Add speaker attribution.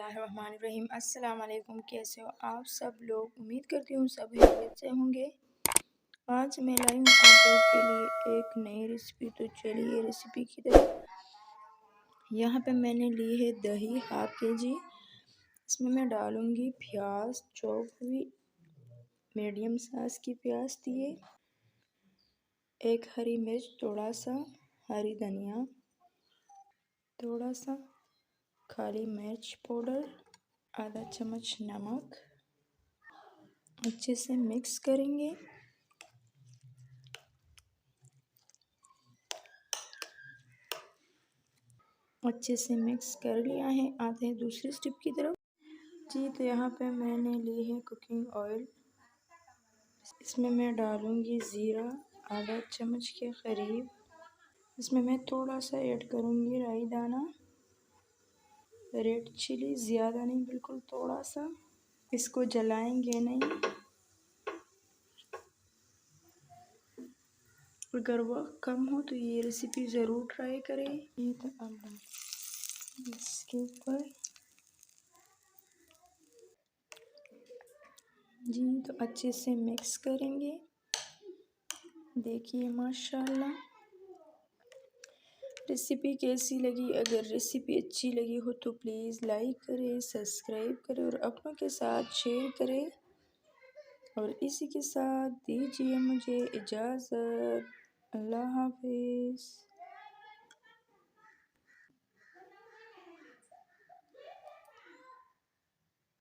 Speaker 1: बिस्मिल्लाहिर्रहमानिर्रहीम। अस्सलाम वालेकुम। कैसे हो आप सब लोग? उम्मीद करती हूँ सब खैरियत से होंगे। आज मैं लाई हूँ आप लोग के लिए एक नई रेसिपी। तो चलिए रेसिपी की तरफ। यहाँ पे मैंने ली है दही हाफ केजी। इसमें मैं डालूँगी प्याज चॉप हुई, मीडियम साइज की प्याज दिए, एक हरी मिर्च, थोड़ा सा हरी धनिया, थोड़ा सा काली मिर्च पाउडर, आधा चम्मच नमक। अच्छे से मिक्स करेंगे। अच्छे से मिक्स कर लिया है। आते हैं दूसरी स्टेप की तरफ। जी तो यहाँ पे मैंने ली है कुकिंग ऑयल। इसमें मैं डालूँगी ज़ीरा आधा चम्मच के करीब। इसमें मैं थोड़ा सा ऐड करूँगी राई दाना, रेड चिली, ज़्यादा नहीं, बिल्कुल थोड़ा सा। इसको जलाएंगे नहीं। अगर वक्त कम हो तो ये रेसिपी ज़रूर ट्राई करें। ये तो अब इसके ऊपर जी तो अच्छे से मिक्स करेंगे। देखिए माशाल्लाह रेसिपी कैसी लगी। अगर रेसिपी अच्छी लगी हो तो प्लीज़ लाइक करें, सब्सक्राइब करें और अपनों के साथ शेयर करें। और इसी के साथ दीजिए मुझे इजाज़त। अल्लाह हाफिज़।